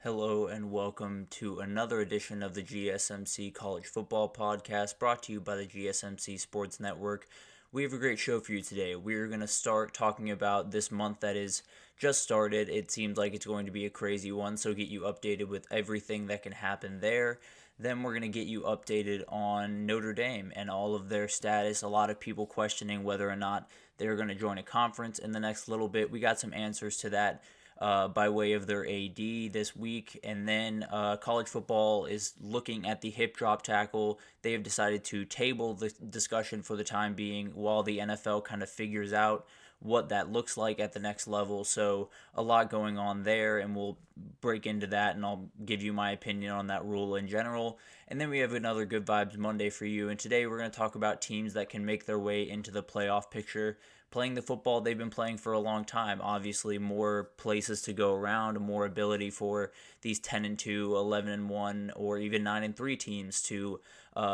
Hello and welcome to another edition of the GSMC College Football Podcast brought to you by the GSMC Sports Network. We have a great show for you today. We're going to start talking about this month that is just started. It seems like it's going to be a crazy one, so get you updated with everything that can happen there. Then we're going to get you updated on Notre Dame and all of their status. A lot of people questioning whether or not they're going to join a conference in the next little bit. We got some answers to that by way of their AD this week. And then college football is looking at the hip drop tackle. They have decided to table the discussion for the time being while the NFL kind of figures out what that looks like at the next level. So a lot going on there, and we'll break into that, and I'll give you my opinion on that rule in general. And then we have another Good Vibes Monday for you, and today we're going to talk about teams that can make their way into the playoff picture, playing the football they've been playing for a long time. Obviously, more places to go around, more ability for these 10-2, 11-1, or even 9-3 teams to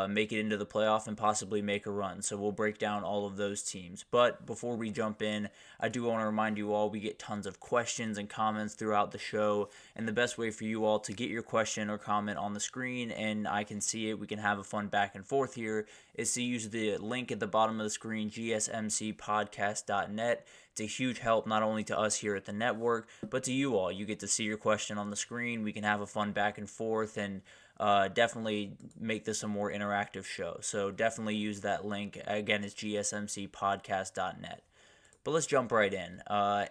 make it into the playoff and possibly make a run. So we'll break down all of those teams. But before we jump in, I do want to remind you all we get tons of questions and comments throughout the show. And the best way for you all to get your question or comment on the screen and I can see it, we can have a fun back and forth here, is to use the link at the bottom of the screen, GSMCpodcast.net. It's a huge help not only to us here at the network, but to you all. You get to see your question on the screen. We can have a fun back and forth and definitely make this a more interactive show. So definitely use that link. Again, it's GSMCpodcast.net. But let's jump right in.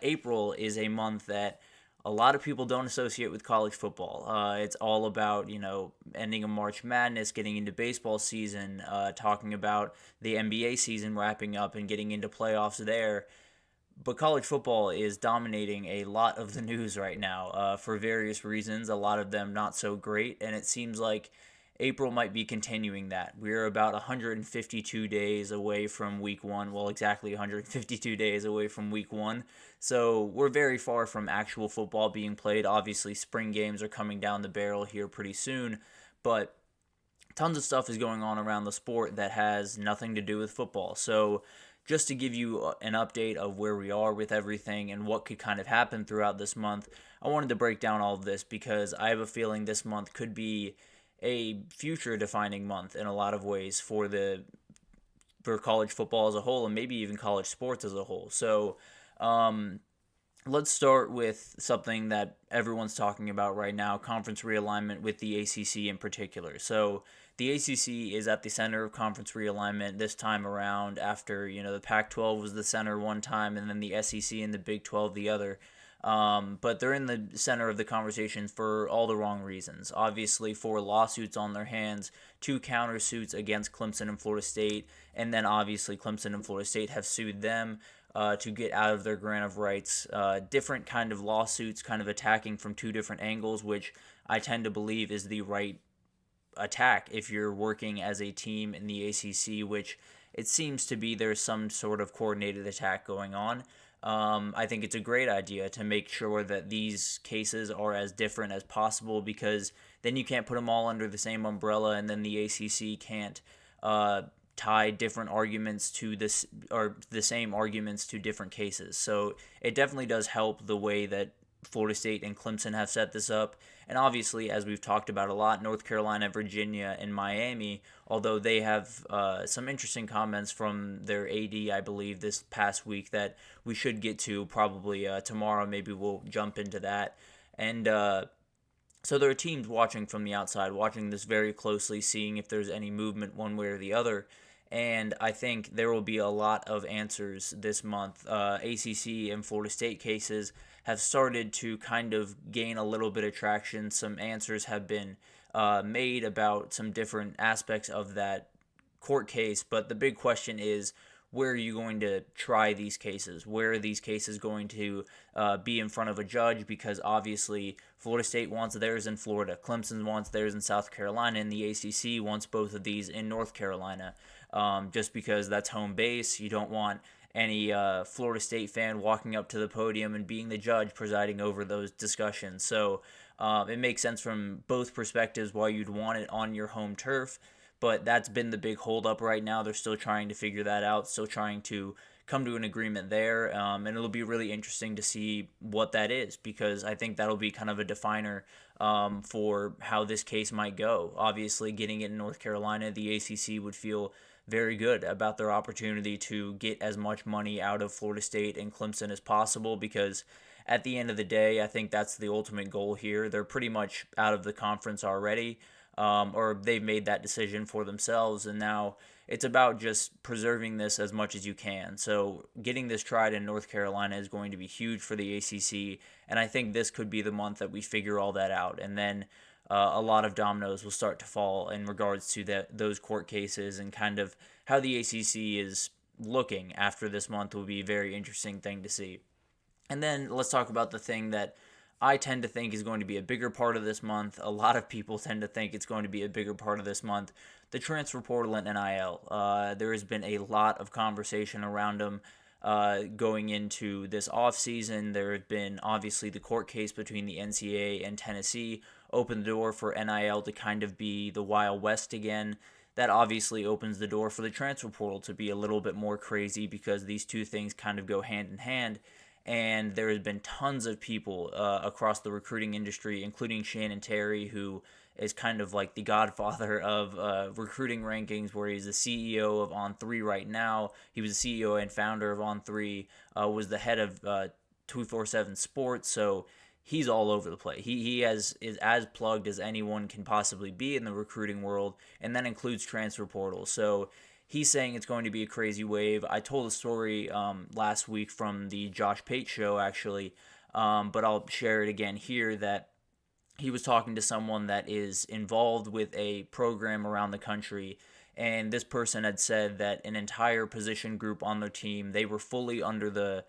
April is a month that a lot of people don't associate with college football. It's all about, ending of March Madness, getting into baseball season, talking about the NBA season wrapping up and getting into playoffs there. But college football is dominating a lot of the news right now for various reasons, a lot of them not so great, and it seems like April might be continuing that. We're about 152 days away from week one. Well, exactly 152 days away from week one. So we're very far from actual football being played. Obviously, spring games are coming down the barrel here pretty soon, but tons of stuff is going on around the sport that has nothing to do with football. So just to give you an update of where we are with everything and what could kind of happen throughout this month, I wanted to break down all of this because I have a feeling this month could be a future-defining month in a lot of ways for college football as a whole and maybe even college sports as a whole. So let's start with something that everyone's talking about right now, conference realignment with the ACC in particular. So the ACC is at the center of conference realignment this time around after, the Pac-12 was the center one time and then the SEC and the Big 12 the other. But they're in the center of the conversation for all the wrong reasons. Obviously, 4 lawsuits on their hands, 2 countersuits against Clemson and Florida State, and then obviously Clemson and Florida State have sued them to get out of their grant of rights. Different kind of lawsuits, kind of attacking from 2 different angles, which I tend to believe is the right attack if you're working as a team in the ACC, which it seems to be there's some sort of coordinated attack going on. I think it's a great idea to make sure that these cases are as different as possible because then you can't put them all under the same umbrella and then the ACC can't tie different arguments to this or the same arguments to different cases. So it definitely does help the way that Florida State and Clemson have set this up. And obviously, as we've talked about a lot, North Carolina, Virginia, and Miami, although they have some interesting comments from their AD, I believe, this past week that we should get to probably tomorrow. Maybe we'll jump into that. And so there are teams watching from the outside, watching this very closely, seeing if there's any movement one way or the other. And I think there will be a lot of answers this month. ACC and Florida State cases have started to kind of gain a little bit of traction. Some answers have been made about some different aspects of that court case, but the big question is, where are you going to try these cases? Where are these cases going to be in front of a judge? Because obviously Florida State wants theirs in Florida, Clemson wants theirs in South Carolina, and the ACC wants both of these in North Carolina. Just because that's home base, you don't want any Florida State fan walking up to the podium and being the judge presiding over those discussions. So it makes sense from both perspectives why you'd want it on your home turf. But that's been the big holdup right now. They're still trying to figure that out, still trying to come to an agreement there. And it'll be really interesting to see what that is, because I think that'll be kind of a definer for how this case might go. Obviously, getting it in North Carolina, the ACC would feel very good about their opportunity to get as much money out of Florida State and Clemson as possible, because at the end of the day, I think that's the ultimate goal here. They're pretty much out of the conference already, or they've made that decision for themselves, and now it's about just preserving this as much as you can. So getting this tried in North Carolina is going to be huge for the ACC, and I think this could be the month that we figure all that out, and then a lot of dominoes will start to fall in regards to those court cases, and kind of how the ACC is looking after this month will be a very interesting thing to see. And then let's talk about the thing that I tend to think is going to be a bigger part of this month. A lot of people tend to think it's going to be a bigger part of this month. The transfer portal and NIL. There has been a lot of conversation around them going into this offseason. There have been, obviously, the court case between the NCAA and Tennessee opened the door for NIL to kind of be the Wild West again. That obviously opens the door for the transfer portal to be a little bit more crazy, because these two things kind of go hand in hand. And there has been tons of people across the recruiting industry, including Shannon Terry, who is kind of like the godfather of recruiting rankings, where he's the CEO of On3 right now. He was the CEO and founder of On3, was the head of 247 Sports, so he's all over the place. He is as plugged as anyone can possibly be in the recruiting world, and that includes transfer portals. So he's saying it's going to be a crazy wave. I told a story last week from the Josh Pate show, actually, but I'll share it again here, that he was talking to someone that is involved with a program around the country, and this person had said that an entire position group on their team, they were fully under the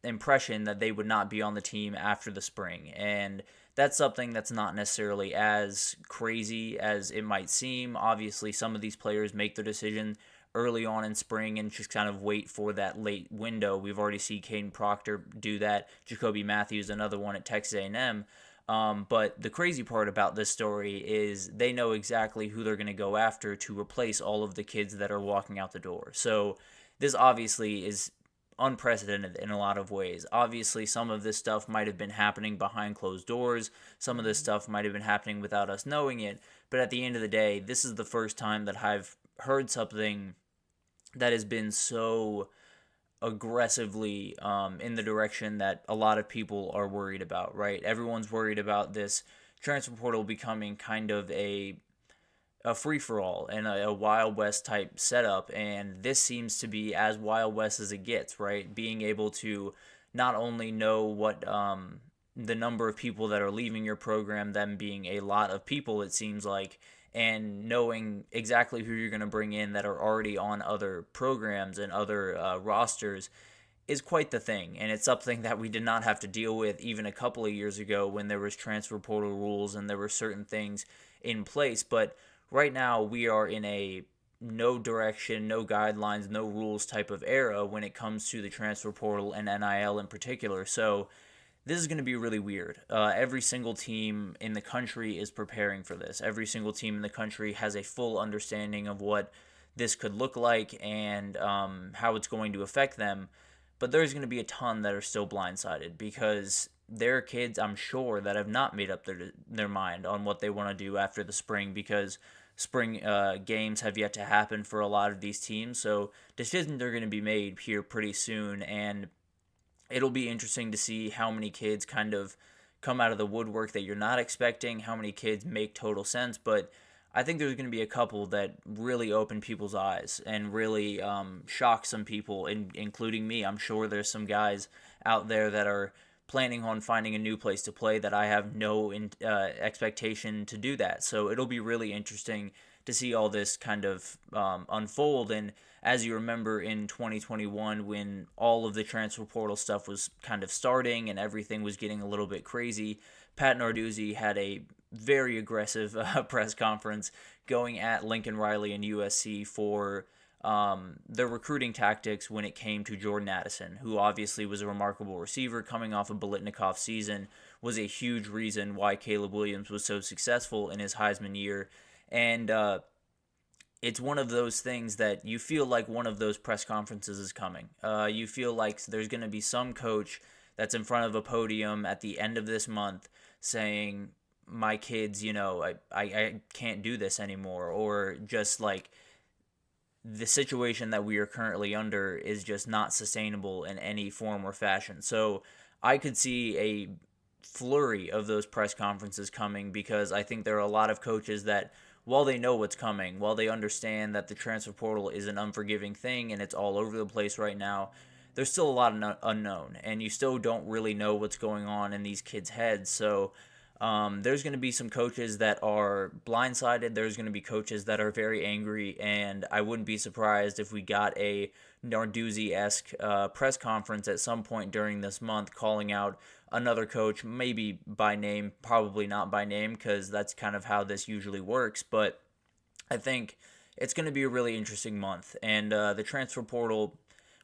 impression that they would not be on the team after the spring. And that's something that's not necessarily as crazy as it might seem. Obviously, some of these players make their decision early on in spring and just kind of wait for that late window. We've already seen Caden Proctor do that. Jacoby Matthews, another one at Texas A&M. But the crazy part about this story is they know exactly who they're going to go after to replace all of the kids that are walking out the door. So this obviously is unprecedented in a lot of ways. Obviously, some of this stuff might have been happening behind closed doors. Some of this stuff might have been happening without us knowing it. But at the end of the day, this is the first time that I've heard something that has been so aggressively in the direction that a lot of people are worried about, right? Everyone's worried about this transfer portal becoming kind of a free-for-all and a Wild West type setup, and this seems to be as Wild West as it gets, right? Being able to not only know what the number of people that are leaving your program, them being a lot of people, it seems like, and knowing exactly who you're going to bring in that are already on other programs and other rosters is quite the thing. And it's something that we did not have to deal with even a couple of years ago when there was transfer portal rules and there were certain things in place. But right now we are in a no direction, no guidelines, no rules type of era when it comes to the transfer portal and NIL in particular. So this is going to be really weird. Every single team in the country is preparing for this. Every single team in the country has a full understanding of what this could look like and how it's going to affect them. But there's going to be a ton that are still blindsided, because there are kids, I'm sure, that have not made up their mind on what they want to do after the spring, because spring games have yet to happen for a lot of these teams. So decisions are going to be made here pretty soon, and it'll be interesting to see how many kids kind of come out of the woodwork that you're not expecting, how many kids make total sense. But I think there's going to be a couple that really open people's eyes and really shock some people, including me. I'm sure there's some guys out there that are planning on finding a new place to play that I have no expectation to do that. So it'll be really interesting to see all this kind of unfold. And as you remember in 2021, when all of the transfer portal stuff was kind of starting and everything was getting a little bit crazy, Pat Narduzzi had a very aggressive press conference going at Lincoln Riley and USC for their recruiting tactics when it came to Jordan Addison, who obviously was a remarkable receiver coming off a Biletnikoff season, was a huge reason why Caleb Williams was so successful in his Heisman year. And it's one of those things that you feel like one of those press conferences is coming. You feel like there's going to be some coach that's in front of a podium at the end of this month saying, my kids, I can't do this anymore, or just like the situation that we are currently under is just not sustainable in any form or fashion. So I could see a flurry of those press conferences coming, because I think there are a lot of coaches that, while they know what's coming, while they understand that the transfer portal is an unforgiving thing and it's all over the place right now, there's still a lot of unknown, and you still don't really know what's going on in these kids' heads. So there's going to be some coaches that are blindsided. There's going to be coaches that are very angry, and I wouldn't be surprised if we got a Narduzzi-esque press conference at some point during this month calling out another coach, maybe by name, probably not by name, because that's kind of how this usually works. But I think it's going to be a really interesting month, and the transfer portal,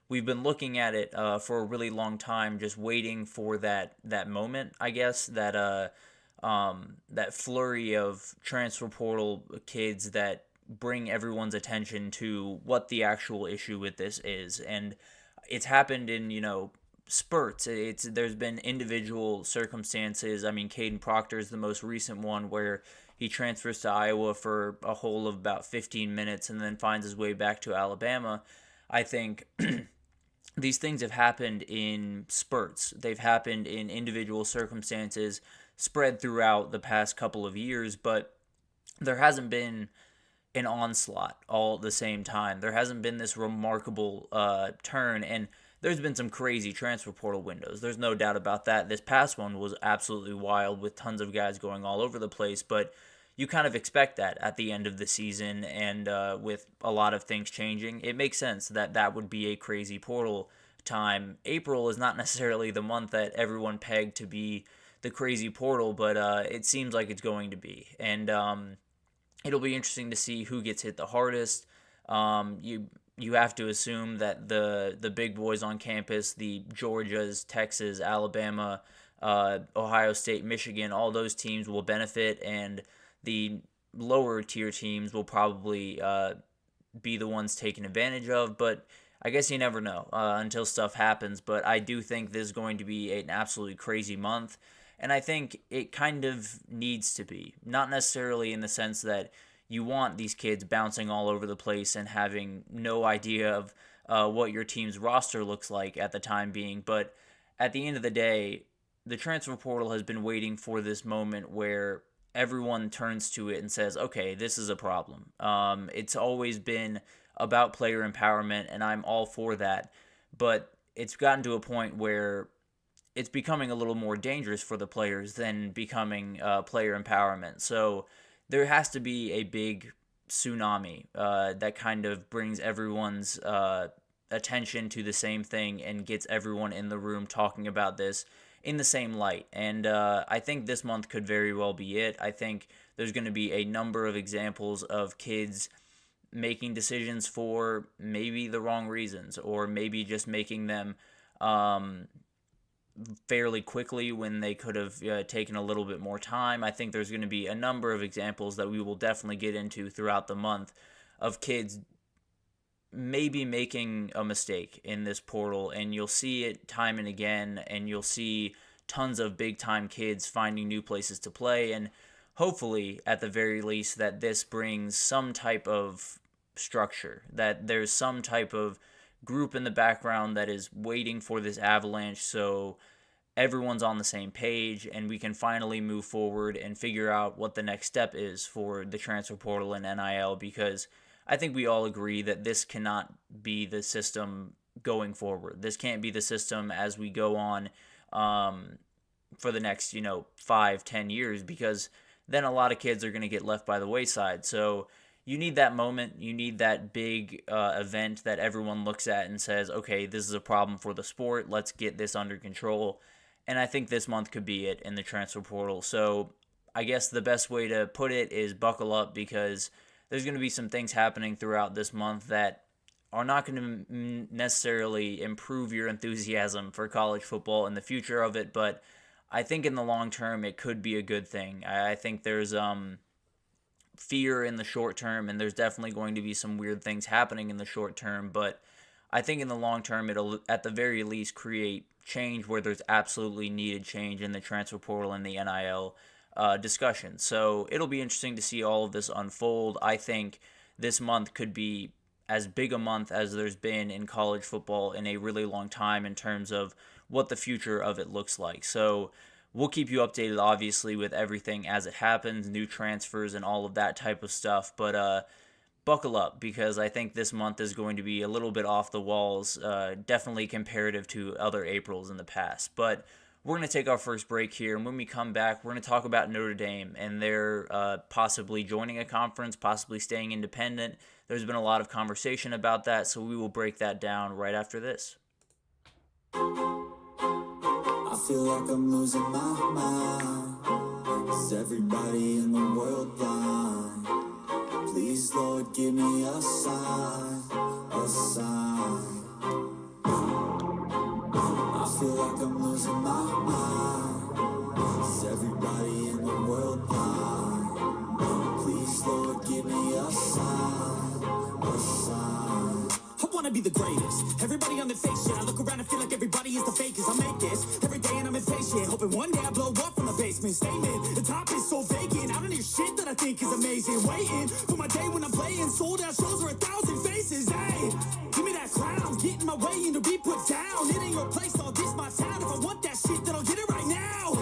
we've been looking at it for a really long time, just waiting for that moment, I guess, that flurry of transfer portal kids that bring everyone's attention to what the actual issue with this is. And it's happened in, spurts. There's been individual circumstances. I mean, Caden Proctor is the most recent one, where he transfers to Iowa for a whole of about 15 minutes and then finds his way back to Alabama. I think these things have happened in spurts. They've happened in individual circumstances spread throughout the past couple of years, but there hasn't been an onslaught all at the same time. There hasn't been this remarkable turn, and there's been some crazy transfer portal windows. There's no doubt about that. This past one was absolutely wild, with tons of guys going all over the place, but you kind of expect that at the end of the season, and with a lot of things changing, it makes sense that that would be a crazy portal time. April is not necessarily the month that everyone pegged to be the crazy portal, but it seems like it's going to be. And it'll be interesting to see who gets hit the hardest. You have to assume that the big boys on campus, the Georgias, Texas, Alabama, Ohio State, Michigan, all those teams will benefit, and the lower tier teams will probably be the ones taken advantage of. But I guess you never know until stuff happens. But I do think this is going to be an absolutely crazy month. And I think it kind of needs to be. Not necessarily in the sense that you want these kids bouncing all over the place and having no idea of what your team's roster looks like at the time being. But at the end of the day, the transfer portal has been waiting for this moment where everyone turns to it and says, okay, this is a problem. It's always been about player empowerment, and I'm all for that. But it's gotten to a point where it's becoming a little more dangerous for the players than becoming player empowerment. So there has to be a big tsunami that kind of brings everyone's attention to the same thing and gets everyone in the room talking about this in the same light. And I think this month could very well be it. I think there's going to be a number of examples of kids making decisions for maybe the wrong reasons, or maybe just making them fairly quickly when they could have taken a little bit more time. I think there's going to be a number of examples that we will definitely get into throughout the month of kids maybe making a mistake in this portal, and you'll see it time and again, and you'll see tons of big-time kids finding new places to play, and hopefully, at the very least, that this brings some type of structure, that there's some type of group in the background that is waiting for this avalanche, so everyone's on the same page and we can finally move forward and figure out what the next step is for the transfer portal and NIL, because I think we all agree that this cannot be the system going forward. This can't be the system as we go on for the next 5-10 years, because then a lot of kids are going to get left by the wayside. So you need that moment. You need that big event that everyone looks at and says, okay, this is a problem for the sport. Let's get this under control. And I think this month could be it in the transfer portal. So I guess the best way to put it is buckle up, because there's going to be some things happening throughout this month that are not going to necessarily improve your enthusiasm for college football and the future of it, but I think in the long term it could be a good thing. I think there's fear in the short term, and there's definitely going to be some weird things happening in the short term, but I think in the long term, it'll at the very least create change where there's absolutely needed change in the transfer portal and the NIL discussion. So it'll be interesting to see all of this unfold. I think this month could be as big a month as there's been in college football in a really long time in terms of what the future of it looks like. So we'll keep you updated, obviously, with everything as it happens, new transfers and all of that type of stuff. But buckle up, because I think this month is going to be a little bit off the walls, definitely comparative to other Aprils in the past. But we're going to take our first break here, and when we come back, we're going to talk about Notre Dame and their possibly joining a conference, possibly staying independent. There's been a lot of conversation about that, so we will break that down right after this. I feel like I'm losing my mind. Is everybody in the world blind? Please, Lord, give me a sign, a sign. I feel like I'm losing my mind. Is everybody in the world blind? Please, Lord, give me a sign, a sign. I wanna be the greatest. Everybody on the fake shit. I look around and feel like everybody is the fakest. I make this every day and I'm impatient, hoping one day I blow up from the basement. Statement, the top is so vacant. I don't hear shit that I think is amazing. Waiting for my day when I'm playing sold out shows for 1,000 faces. Hey, give me that crown, get in my way and to be put down. It ain't your place, all this my town. If I want that shit, then I'll get it right now.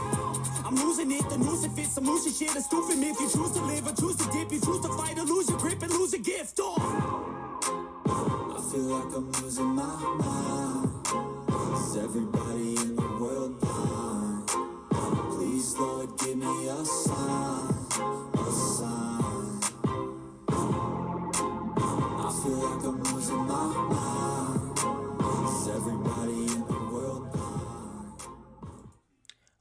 I'm losing it, the noose it fits. I'm losing shit, a stupid myth. You choose to live or choose to dip. You choose to fight or lose your grip and lose a gift. I feel like I'm losing my mind. Is everybody in the world blind? Please, Lord, give me a sign, a sign. I feel like I'm losing my mind. Is everybody in the world blind?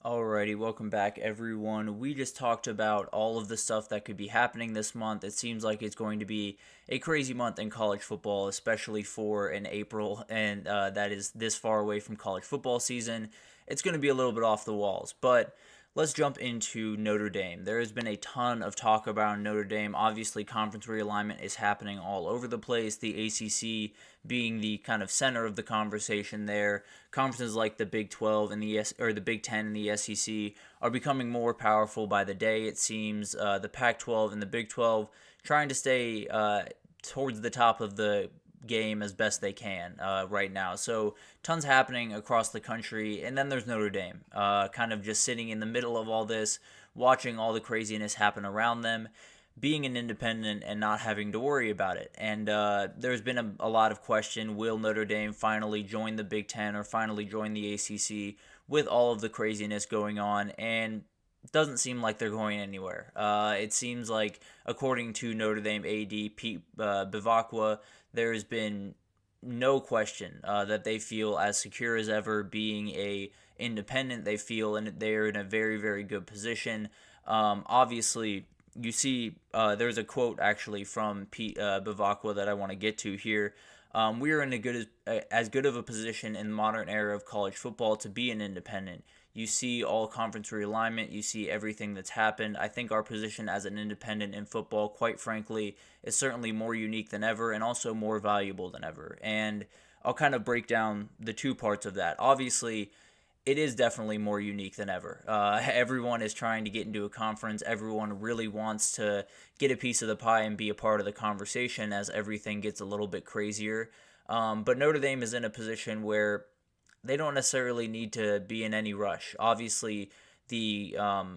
Alrighty, welcome back, everyone. We just talked about all of the stuff that could be happening this month. It seems like it's going to be a crazy month in college football, especially for an April, and that is this far away from college football season. It's going to be a little bit off the walls, but let's jump into Notre Dame. There has been a ton of talk about Notre Dame. Obviously, conference realignment is happening all over the place. The ACC being the kind of center of the conversation there. Conferences like the Big 12 and the Big 10 and the SEC are becoming more powerful by the day. It seems the Pac-12 and the Big 12 trying to stay towards the top of the game as best they can right now. So tons happening across the country, and then there's Notre Dame kind of just sitting in the middle of all this, watching all the craziness happen around them, being an independent and not having to worry about it. And there's been a lot of question, will Notre Dame finally join the Big Ten or finally join the ACC with all of the craziness going on? And it doesn't seem like they're going anywhere. It seems like, according to Notre Dame AD Pete Bevacqua, there has been no question that they feel as secure as ever being a independent. They feel and they're in a very, very good position. Obviously, you see there's a quote actually from Pete Bevacqua that I want to get to here. We are in as good of a position in the modern era of college football to be an independent. You see all conference realignment. You see everything that's happened. I think our position as an independent in football, quite frankly, is certainly more unique than ever and also more valuable than ever. And I'll kind of break down the two parts of that. Obviously, it is definitely more unique than ever. Everyone is trying to get into a conference. Everyone really wants to get a piece of the pie and be a part of the conversation as everything gets a little bit crazier. But Notre Dame is in a position where they don't necessarily need to be in any rush. Obviously, the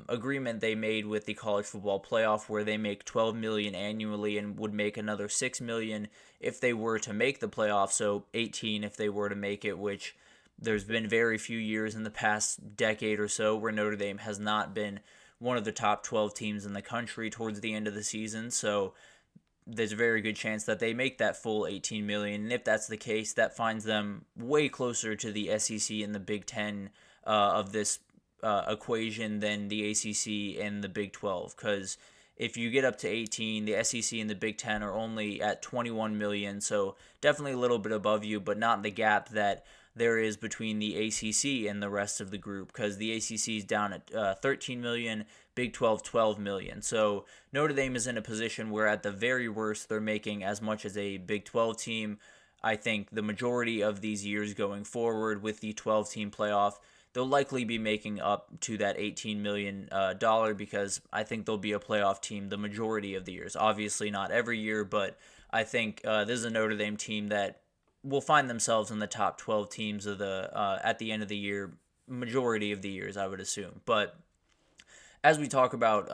agreement they made with the college football playoff, where they make $12 million annually and would make another $6 million if they were to make the playoff, so $18 if they were to make it, which there's been very few years in the past decade or so where Notre Dame has not been one of the top 12 teams in the country towards the end of the season. So there's a very good chance that they make that full $18 million. And if that's the case, that finds them way closer to the SEC and the Big Ten of this equation than the ACC and the Big 12. Because if you get up to 18, the SEC and the Big Ten are only at $21 million. So definitely a little bit above you, but not the gap that there is between the ACC and the rest of the group, because the ACC is down at 13 million, Big 12 12 million. So Notre Dame is in a position where at the very worst they're making as much as a Big 12 team. I think the majority of these years going forward with the 12-team playoff, they'll likely be making up to that $18 million because I think they'll be a playoff team the majority of the years. Obviously not every year, but I think this is a Notre Dame team that will find themselves in the top 12 teams of the at the end of the year, majority of the years, I would assume. But as we talk about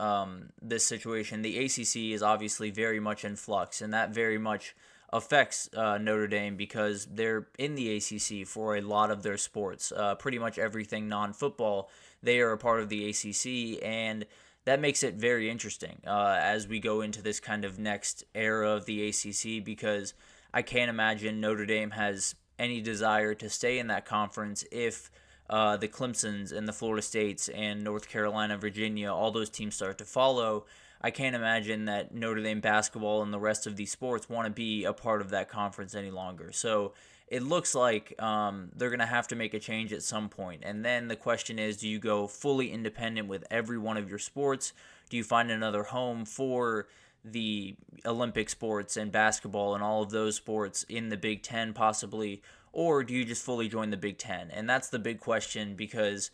this situation, the ACC is obviously very much in flux, and that very much affects Notre Dame because they're in the ACC for a lot of their sports. Pretty much everything non-football, they are a part of the ACC, and that makes it very interesting as we go into this kind of next era of the ACC, because I can't imagine Notre Dame has any desire to stay in that conference if the Clemsons and the Florida States and North Carolina, Virginia, all those teams start to follow. I can't imagine that Notre Dame basketball and the rest of these sports want to be a part of that conference any longer. So it looks like they're going to have to make a change at some point. And then the question is, do you go fully independent with every one of your sports? Do you find another home for the Olympic sports and basketball and all of those sports in the Big Ten possibly? Or do you just fully join the Big Ten? And that's the big question, because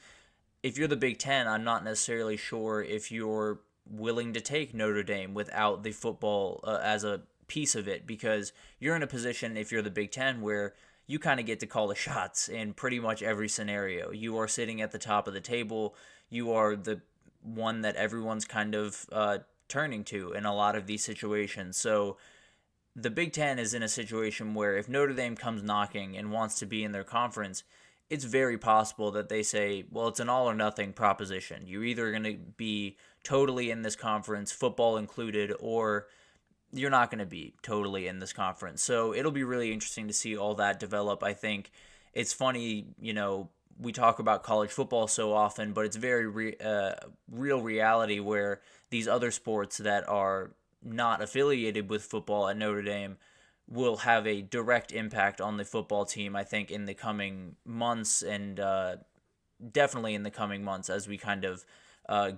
if you're the Big Ten, I'm not necessarily sure if you're willing to take Notre Dame without the football as a piece of it, because you're in a position, if you're the Big Ten, where you kind of get to call the shots in pretty much every scenario. You are sitting at the top of the table. You are the one that everyone's kind of turning to in a lot of these situations. So the Big Ten is in a situation where if Notre Dame comes knocking and wants to be in their conference, it's very possible that they say, well, it's an all or nothing proposition. You're either going to be totally in this conference, football included, or you're not going to be totally in this conference. So it'll be really interesting to see all that develop. I think it's funny, we talk about college football so often, but it's very real reality where these other sports that are not affiliated with football at Notre Dame will have a direct impact on the football team, I think, in the coming months, and definitely in the coming months as we kind of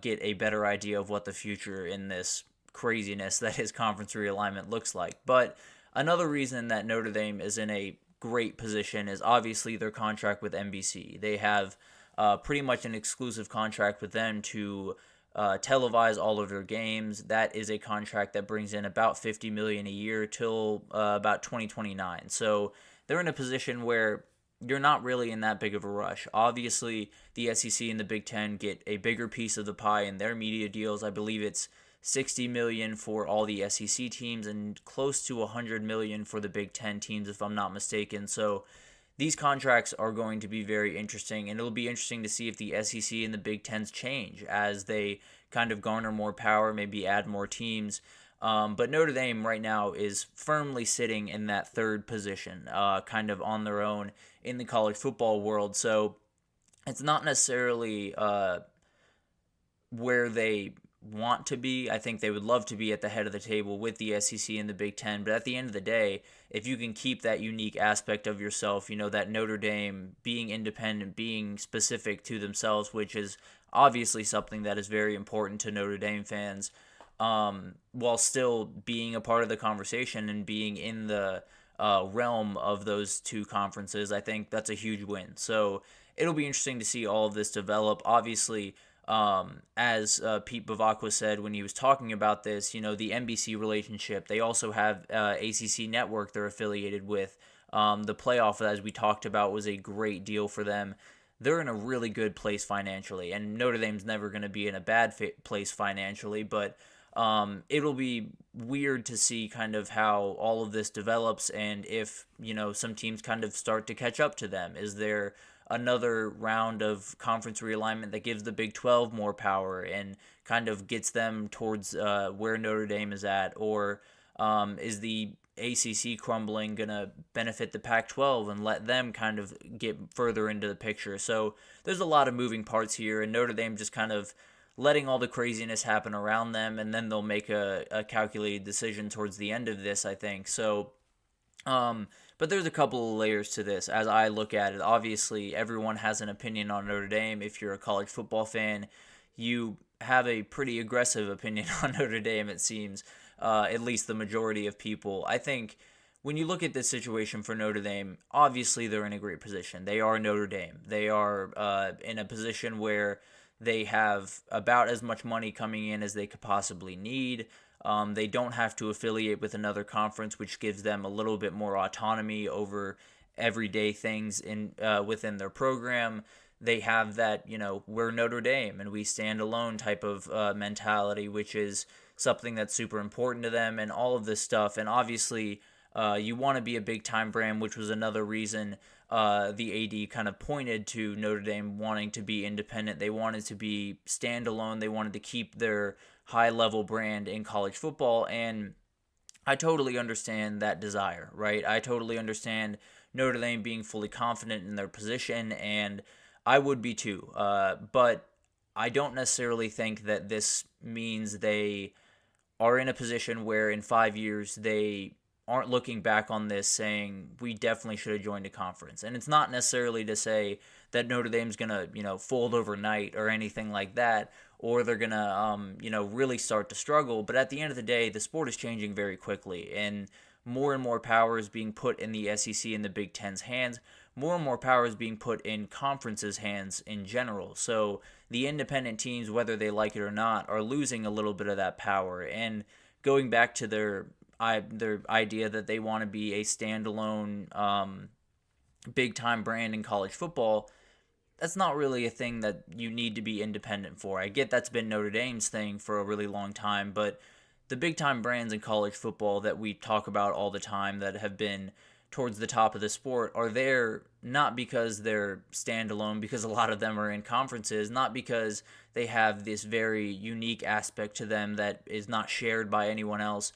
get a better idea of what the future in this craziness that is conference realignment looks like. But another reason that Notre Dame is in a great position is obviously their contract with NBC. They have pretty much an exclusive contract with them to televise all of their games. That is a contract that brings in about $50 million a year till about 2029. So they're in a position where you're not really in that big of a rush. Obviously, the SEC and the Big Ten get a bigger piece of the pie in their media deals. I believe it's $60 million for all the SEC teams and close to $100 million for the Big Ten teams, if I'm not mistaken. So these contracts are going to be very interesting, and it'll be interesting to see if the SEC and the Big Tens change as they kind of garner more power, maybe add more teams. But Notre Dame right now is firmly sitting in that third position, kind of on their own in the college football world. So it's not necessarily where they want to be. I think they would love to be at the head of the table with the SEC and the Big Ten, but at the end of the day, if you can keep that unique aspect of yourself, that Notre Dame being independent, being specific to themselves, which is obviously something that is very important to Notre Dame fans, while still being a part of the conversation and being in the realm of those two conferences, I think that's a huge win. So it'll be interesting to see all of this develop. Obviously, as Pete Bavacqua said when he was talking about this, the NBC relationship, they also have ACC Network they're affiliated with. The playoff, as we talked about, was a great deal for them. They're in a really good place financially, and Notre Dame's never going to be in a bad place financially, but it'll be weird to see kind of how all of this develops, and if, some teams kind of start to catch up to them. Is there another round of conference realignment that gives the Big 12 more power and kind of gets them towards where Notre Dame is at? Or is the ACC crumbling going to benefit the Pac-12 and let them kind of get further into the picture? So there's a lot of moving parts here, and Notre Dame just kind of letting all the craziness happen around them, and then they'll make a calculated decision towards the end of this, I think. So But there's a couple of layers to this as I look at it. Obviously, everyone has an opinion on Notre Dame. If you're a college football fan, you have a pretty aggressive opinion on Notre Dame, it seems, at least the majority of people. I think when you look at this situation for Notre Dame, obviously they're in a great position. They are Notre Dame. They are in a position where they have about as much money coming in as they could possibly need. They don't have to affiliate with another conference, which gives them a little bit more autonomy over everyday things within their program. They have that, we're Notre Dame and we stand alone type of mentality, which is something that's super important to them and all of this stuff. And obviously, you want to be a big time brand, which was another reason the AD kind of pointed to Notre Dame wanting to be independent. They wanted to be standalone. They wanted to keep their high level brand in college football. And I totally understand that desire, right? I totally understand Notre Dame being fully confident in their position, and I would be too. But I don't necessarily think that this means they are in a position where in 5 years they aren't looking back on this saying we definitely should have joined a conference. And it's not necessarily to say that Notre Dame's going to, fold overnight or anything like that, or they're going to, really start to struggle. But at the end of the day, the sport is changing very quickly, and more power is being put in the SEC and the Big Ten's hands. More and more power is being put in conferences' hands in general. So the independent teams, whether they like it or not, are losing a little bit of that power. And going back to their idea that they want to be a standalone big-time brand in college football, that's not really a thing that you need to be independent for. I get that's been Notre Dame's thing for a really long time, but the big-time brands in college football that we talk about all the time that have been towards the top of the sport are there not because they're standalone, because a lot of them are in conferences, not because they have this very unique aspect to them that is not shared by anyone else.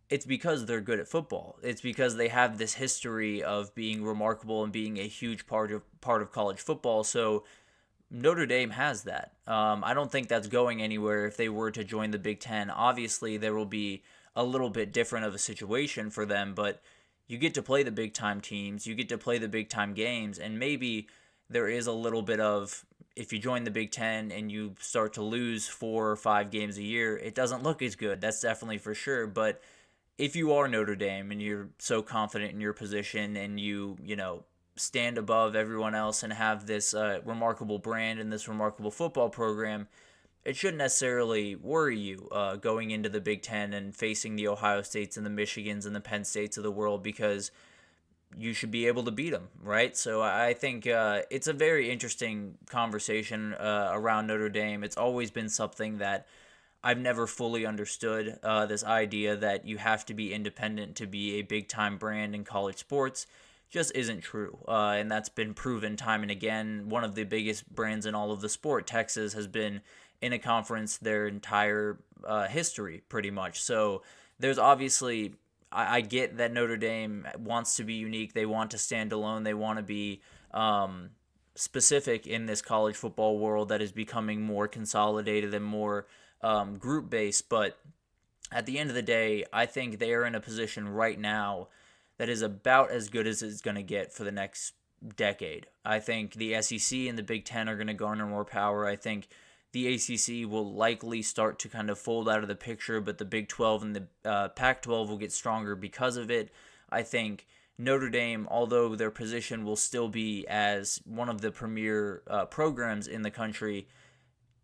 It's because they're good at football. It's because they have this history of being remarkable and being a huge part of college football. So Notre Dame has that. I don't think that's going anywhere if they were to join the Big Ten. Obviously, there will be a little bit different of a situation for them, but you get to play the big-time teams, you get to play the big-time games, and maybe there is a little bit of, if you join the Big Ten and you start to lose 4 or 5 games a year, it doesn't look as good. That's definitely for sure, but if you are Notre Dame and you're so confident in your position and you stand above everyone else and have this remarkable brand and this remarkable football program, it shouldn't necessarily worry you going into the Big Ten and facing the Ohio States and the Michigans and the Penn States of the world, because you should be able to beat them, right? So I think it's a very interesting conversation around Notre Dame. It's always been something that I've never fully understood, this idea that you have to be independent to be a big-time brand in college sports. Just isn't true, and that's been proven time and again. One of the biggest brands in all of the sport, Texas, has been in a conference their entire history, pretty much. So there's obviously, I get that Notre Dame wants to be unique. They want to stand alone. They want to be specific in this college football world that is becoming more consolidated and more group-based. But at the end of the day, I think they are in a position right now that is about as good as it's going to get for the next decade. I think the SEC and the Big Ten are going to garner more power. I think the ACC will likely start to kind of fold out of the picture, but the Big 12 and the Pac-12 will get stronger because of it. I think Notre Dame, although their position will still be as one of the premier programs in the country,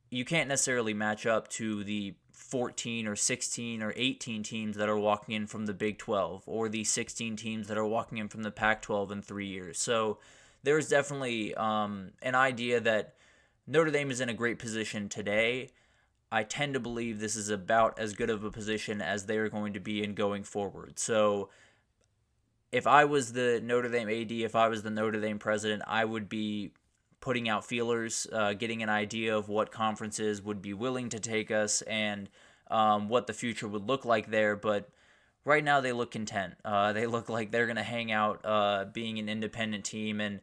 you can't necessarily match up to the 14 or 16 or 18 teams that are walking in from the Big 12 or the 16 teams that are walking in from the Pac-12 in 3 years. So there's definitely an idea that Notre Dame is in a great position today. I tend to believe this is about as good of a position as they're going to be in going forward. So if I was the Notre Dame AD, if I was the Notre Dame president, I would be putting out feelers, getting an idea of what conferences would be willing to take us and what the future would look like there. But right now they look content. They look like they're going to hang out being an independent team, and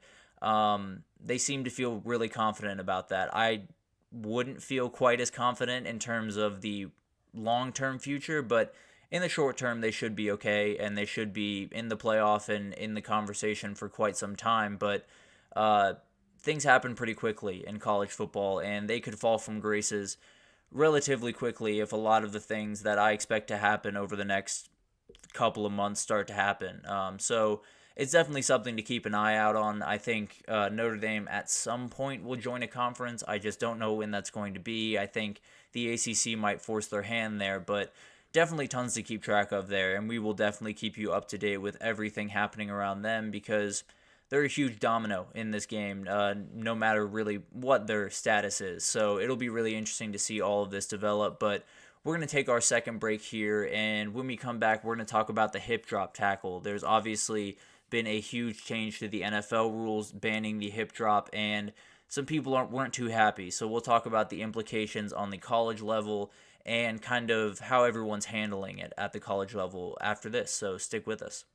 they seem to feel really confident about that. I wouldn't feel quite as confident in terms of the long-term future, but in the short term, they should be okay, and they should be in the playoff and in the conversation for quite some time. But things happen pretty quickly in college football, and they could fall from graces relatively quickly if a lot of the things that I expect to happen over the next couple of months start to happen. So it's definitely something to keep an eye out on. I think Notre Dame at some point will join a conference. I just don't know when that's going to be. I think the ACC might force their hand there, but definitely tons to keep track of there, and we will definitely keep you up to date with everything happening around them because they're a huge domino in this game, no matter really what their status is. So it'll be really interesting to see all of this develop, but we're going to take our second break here, and when we come back, we're going to talk about the hip drop tackle. There's obviously been a huge change to the NFL rules banning the hip drop, and some people weren't too happy. So we'll talk about the implications on the college level and kind of how everyone's handling it at the college level after this. So stick with us.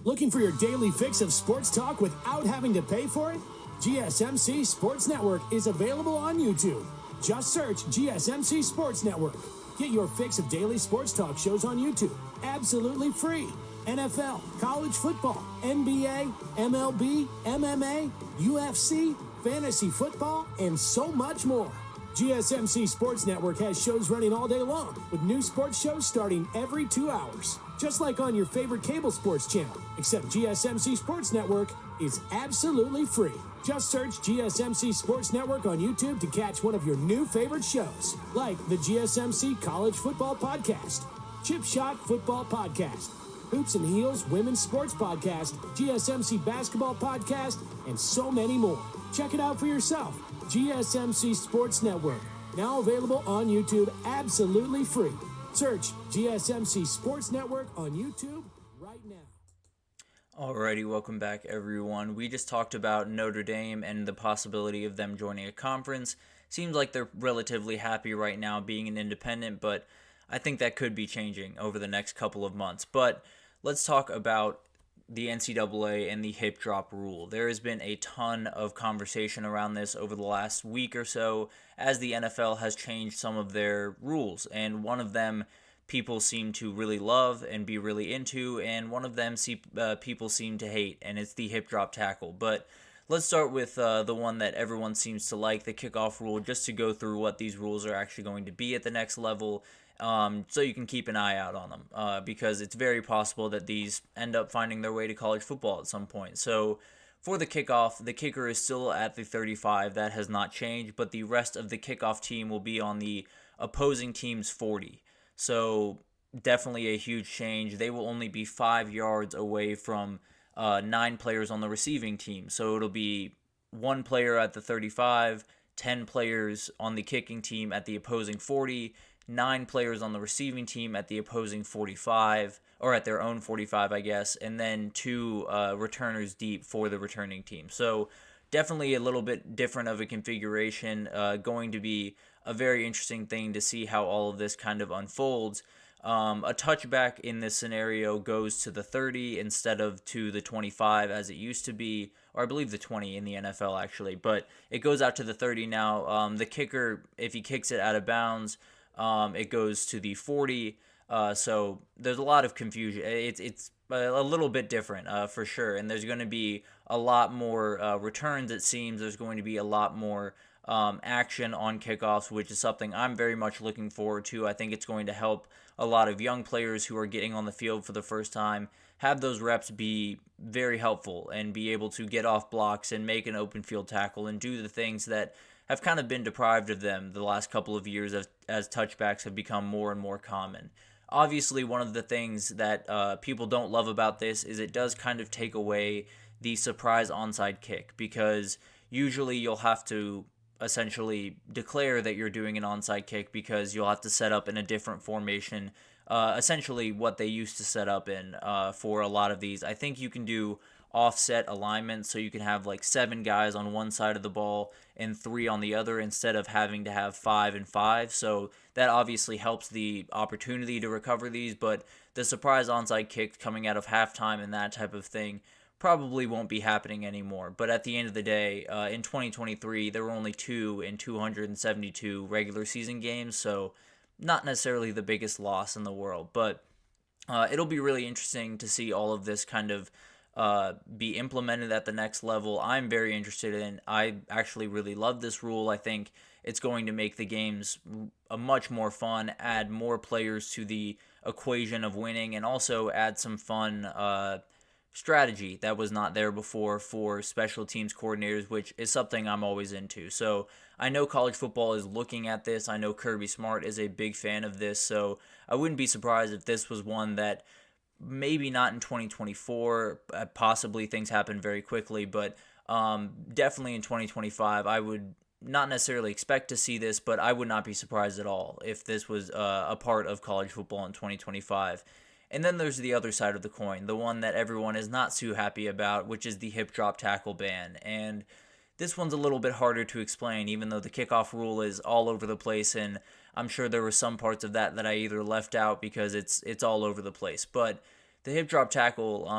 Looking for your daily fix of sports talk without having to pay for it? GSMC Sports Network is available on YouTube. Just search GSMC Sports Network. Get your fix of daily sports talk shows on YouTube, absolutely free. NFL, college football, NBA, MLB, MMA, UFC, fantasy football, and so much more. GSMC Sports Network has shows running all day long, with new sports shows starting every 2 hours. Just like on your favorite cable sports channel, except GSMC Sports Network is absolutely free. Just search GSMC Sports Network on YouTube to catch one of your new favorite shows, like the GSMC College Football Podcast, Chip Shot Football Podcast, Hoops and Heels Women's Sports Podcast, GSMC Basketball Podcast, and so many more. Check it out for yourself. GSMC Sports Network, now available on YouTube absolutely free. Search GSMC Sports Network on YouTube right now. Alrighty, welcome back everyone. We just talked about Notre Dame and the possibility of them joining a conference. Seems like they're relatively happy right now being an independent, but I think that could be changing over the next couple of months. But let's talk about the NCAA and the hip drop rule. There has been a ton of conversation around this over the last week or so as the NFL has changed some of their rules, and one of them people seem to really love and be really into, and one of them people seem to hate, and it's the hip drop tackle. But let's start with the one that everyone seems to like, the kickoff rule, just to go through what these rules are actually going to be at the next level. So you can keep an eye out on them because it's very possible that these end up finding their way to college football at some point. So for the kickoff, the kicker is still at the 35. That has not changed, but the rest of the kickoff team will be on the opposing team's 40. So definitely a huge change. They will only be 5 yards away from 9 players on the receiving team. So it'll be 1 player at the 35, 10 players on the kicking team at the opposing 40, 9 players on the receiving team at the opposing 45, or at their own 45, I guess, and then 2 returners deep for the returning team. So definitely a little bit different of a configuration, going to be a very interesting thing to see how all of this kind of unfolds. A touchback in this scenario goes to the 30 instead of to the 25 as it used to be, or I believe the 20 in the NFL actually, but it goes out to the 30 now. The kicker, if he kicks it out of bounds, it goes to the 40. So there's a lot of confusion. It's a little bit different for sure, and there's going to be a lot more returns, it seems. There's going to be a lot more action on kickoffs, which is something I'm very much looking forward to. I think it's going to help a lot of young players who are getting on the field for the first time have those reps be very helpful and be able to get off blocks and make an open field tackle and do the things that have kind of been deprived of them the last couple of years as touchbacks have become more and more common. Obviously, one of the things that people don't love about this is it does kind of take away the surprise onside kick, because usually you'll have to essentially declare that you're doing an onside kick because you'll have to set up in a different formation, essentially what they used to set up in for a lot of these. I think you can do offset alignment, so you can have like 7 guys on one side of the ball and 3 on the other instead of having to have 5 and 5. So that obviously helps the opportunity to recover these, but the surprise onside kick coming out of halftime and that type of thing probably won't be happening anymore. But at the end of the day, in 2023, there were only 2 in 272 regular season games, so not necessarily the biggest loss in the world, but it'll be really interesting to see all of this kind of be implemented at the next level. I'm very interested in. I actually really love this rule. I think it's going to make the games a much more fun, add more players to the equation of winning, and also add some fun strategy that was not there before for special teams coordinators, which is something I'm always into. So I know college football is looking at this. I know Kirby Smart is a big fan of this. So I wouldn't be surprised if this was one that maybe not in 2024, possibly things happen very quickly, but definitely in 2025, I would not necessarily expect to see this, but I would not be surprised at all if this was a part of college football in 2025. And then there's the other side of the coin, the one that everyone is not too happy about, which is the hip drop tackle ban. And this one's a little bit harder to explain, even though the kickoff rule is all over the place, and I'm sure there were some parts of that I either left out because it's all over the place. But the hip drop tackle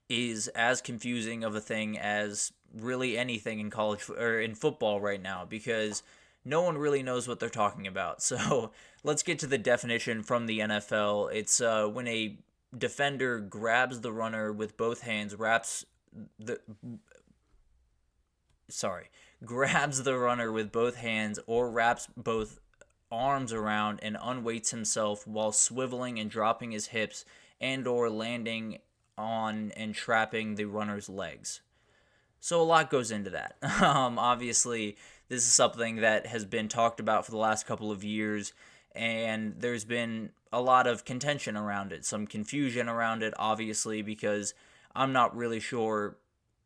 is as confusing of a thing as really anything in college or in football right now, because no one really knows what they're talking about. So let's get to the definition from the NFL. It's when a defender grabs the runner with both hands, grabs the runner with both hands or wraps both arms around and unweights himself while swiveling and dropping his hips and or landing on and trapping the runner's legs. So a lot goes into that. Obviously, this is something that has been talked about for the last couple of years, and there's been a lot of contention around it, some confusion around it, obviously, because I'm not really sure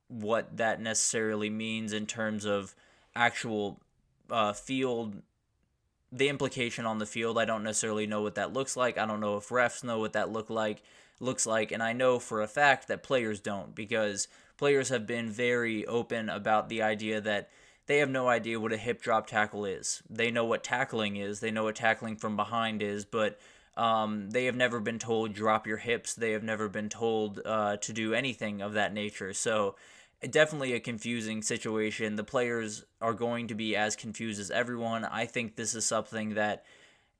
what that necessarily means in terms of actual field, the implication on the field. I don't necessarily know what that looks like. I don't know if refs know what that looks like, and I know for a fact that players don't, because players have been very open about the idea that they have no idea what a hip drop tackle is. They know what tackling is. They know what tackling from behind is, but they have never been told drop your hips. They have never been told to do anything of that nature. So definitely a confusing situation. The players are going to be as confused as everyone. I think this is something that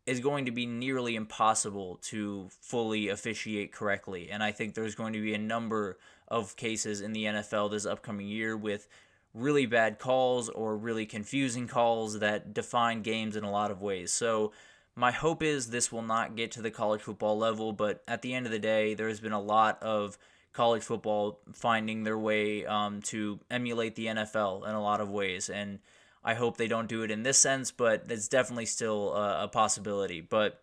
is going to be nearly impossible to fully officiate correctly. And I think there's going to be a number of cases in the NFL this upcoming year with really bad calls or really confusing calls that define games in a lot of ways. So my hope is this will not get to the college football level, but at the end of the day, there's been a lot of college football finding their way to emulate the NFL in a lot of ways, and I hope they don't do it in this sense, but it's definitely still a possibility. But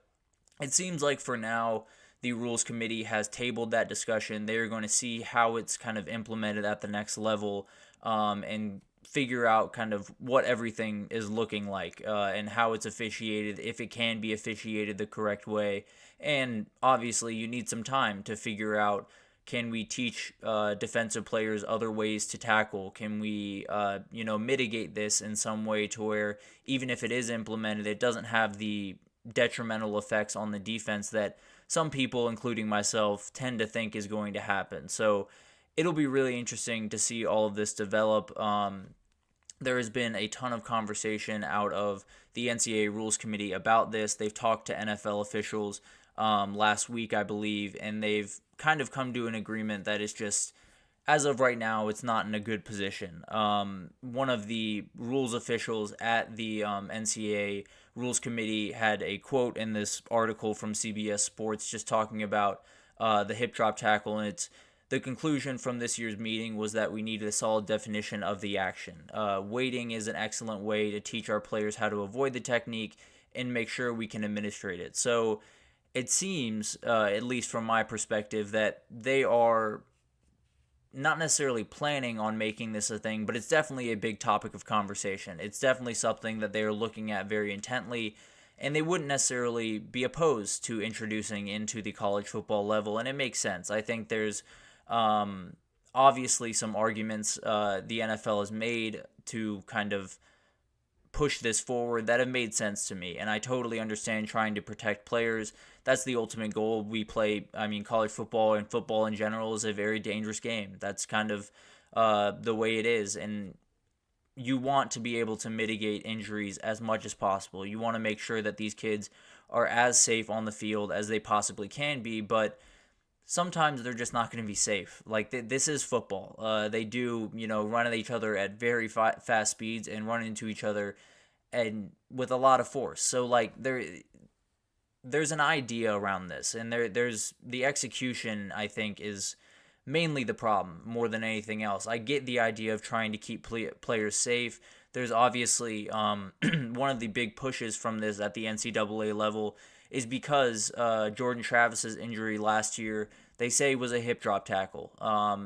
it seems like for now, the Rules Committee has tabled that discussion. They're going to see how it's kind of implemented at the next level and figure out kind of what everything is looking like and how it's officiated, if it can be officiated the correct way. And obviously, you need some time to figure out, can we teach defensive players other ways to tackle? Can we, mitigate this in some way to where even if it is implemented, it doesn't have the detrimental effects on the defense that some people, including myself, tend to think is going to happen. So it'll be really interesting to see all of this develop. There has been a ton of conversation out of the NCAA Rules Committee about this. They've talked to NFL officials last week, I believe, and they've kind of come to an agreement that is just, as of right now, it's not in a good position. One of the rules officials at the NCAA Rules Committee had a quote in this article from CBS Sports just talking about the hip drop tackle, and it's the conclusion from this year's meeting was that we needed a solid definition of the action. Weighting is an excellent way to teach our players how to avoid the technique and make sure we can administrate it. So it seems, at least from my perspective, that they are not necessarily planning on making this a thing, but it's definitely a big topic of conversation. It's definitely something that they are looking at very intently, and they wouldn't necessarily be opposed to introducing into the college football level, and it makes sense. I think there's obviously some arguments the NFL has made to kind of push this forward that have made sense to me, and I totally understand trying to protect players. That's the ultimate goal. College football and football in general is a very dangerous game. That's kind of the way it is, and you want to be able to mitigate injuries as much as possible. You want to make sure that these kids are as safe on the field as they possibly can be, but sometimes they're just not going to be safe. Like, this is football. They do, run at each other at very fast speeds and run into each other and with a lot of force. So, like, there's an idea around this, and there's the execution, I think, is mainly the problem more than anything else. I get the idea of trying to keep players safe. There's obviously one of the big pushes from this at the NCAA level is because Jordan Travis's injury last year, they say, was a hip drop tackle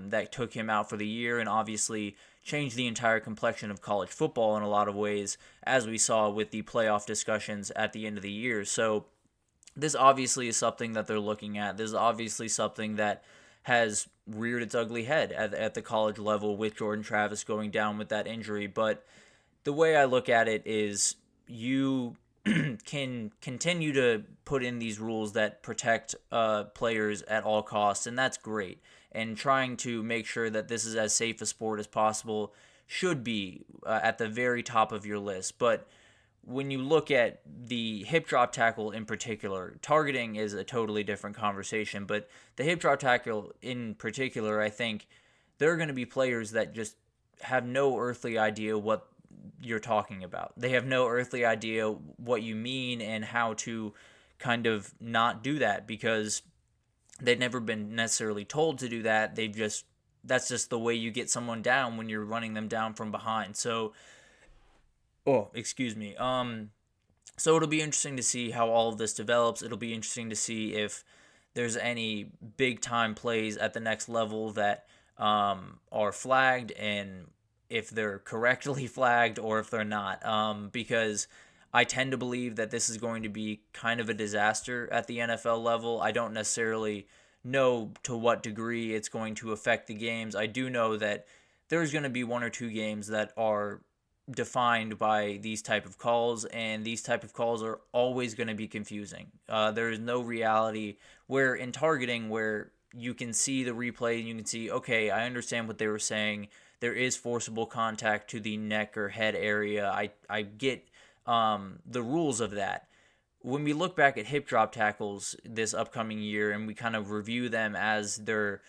that took him out for the year, and obviously changed the entire complexion of college football in a lot of ways, as we saw with the playoff discussions at the end of the year. So this obviously is something that they're looking at. This is obviously something that has reared its ugly head at the college level with Jordan Travis going down with that injury. But the way I look at it is you can continue to put in these rules that protect players at all costs, and that's great. And trying to make sure that this is as safe a sport as possible should be at the very top of your list. But when you look at the hip drop tackle in particular, targeting is a totally different conversation, but the hip drop tackle in particular, I think there are going to be players that just have no earthly idea what you're talking about. They have no earthly idea what you mean and how to kind of not do that, because they've never been necessarily told to do that. That's just the way you get someone down when you're running them down from behind. So excuse me. So it'll be interesting to see how all of this develops. It'll be interesting to see if there's any big time plays at the next level that are flagged, and if they're correctly flagged or if they're not. Because I tend to believe that this is going to be kind of a disaster at the NFL level. I don't necessarily know to what degree it's going to affect the games. I do know that there's going to be one or two games that are defined by these type of calls, and these type of calls are always going to be confusing. There is no reality where in targeting where you can see the replay and you can see, okay, I understand what they were saying. There is forcible contact to the neck or head area. I get the rules of that. When we look back at hip drop tackles this upcoming year and we kind of review them as they're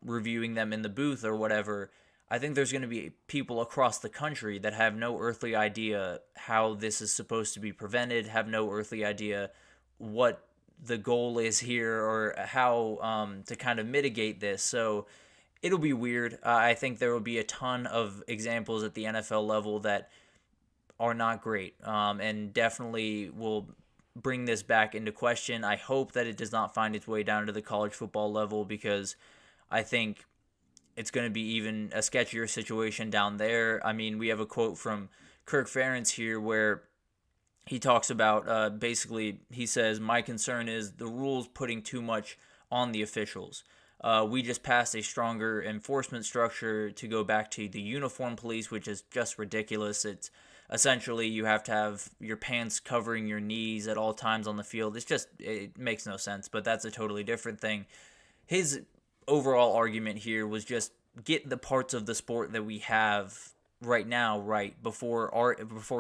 reviewing them in the booth or whatever, I think there's going to be people across the country that have no earthly idea how this is supposed to be prevented, have no earthly idea what the goal is here or how to kind of mitigate this. So it'll be weird. I think there will be a ton of examples at the NFL level that are not great, and definitely will bring this back into question. I hope that it does not find its way down to the college football level, because I think it's going to be even a sketchier situation down there. I mean, we have a quote from Kirk Ferentz here where he talks about, basically, he says, "My concern is the rules putting too much on the officials. We just passed a stronger enforcement structure to go back to the uniform police, which is just ridiculous. It's essentially you have to have your pants covering your knees at all times on the field. It makes no sense, but that's a totally different thing." His overall argument here was just get the parts of the sport that we have right now right before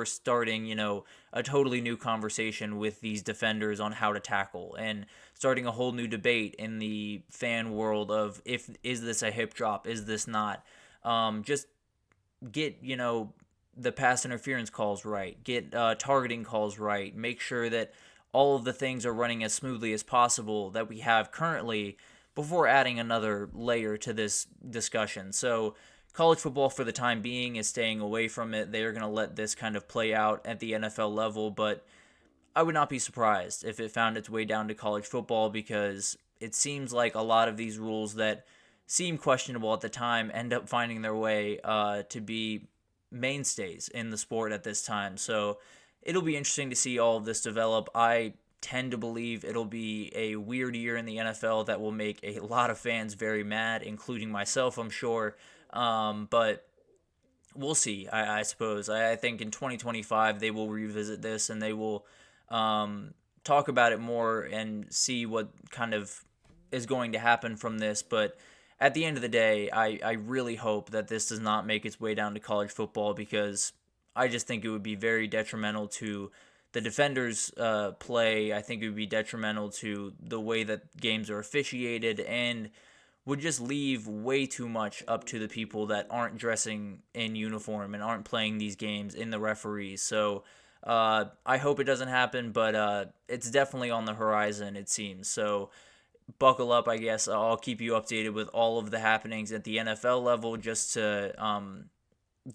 starting, a totally new conversation with these defenders on how to tackle, and starting a whole new debate in the fan world of is this a hip drop, is this not. Just get the pass interference calls right, get targeting calls right, make sure that all of the things are running as smoothly as possible that we have currently before adding another layer to this discussion. So college football for the time being is staying away from it. They are going to let this kind of play out at the NFL level, but I would not be surprised if it found its way down to college football, because it seems like a lot of these rules that seem questionable at the time end up finding their way to be mainstays in the sport at this time. So it'll be interesting to see all of this develop. I tend to believe it'll be a weird year in the NFL that will make a lot of fans very mad, including myself, I'm sure. But we'll see, I suppose. I think in 2025 they will revisit this and they will talk about it more and see what kind of is going to happen from this. But at the end of the day, I really hope that this does not make its way down to college football, because I just think it would be very detrimental to the Defenders' play. I think it would be detrimental to the way that games are officiated, and would just leave way too much up to the people that aren't dressing in uniform and aren't playing these games in the referees. So I hope it doesn't happen, but it's definitely on the horizon, it seems. So buckle up, I guess. I'll keep you updated with all of the happenings at the NFL level, just to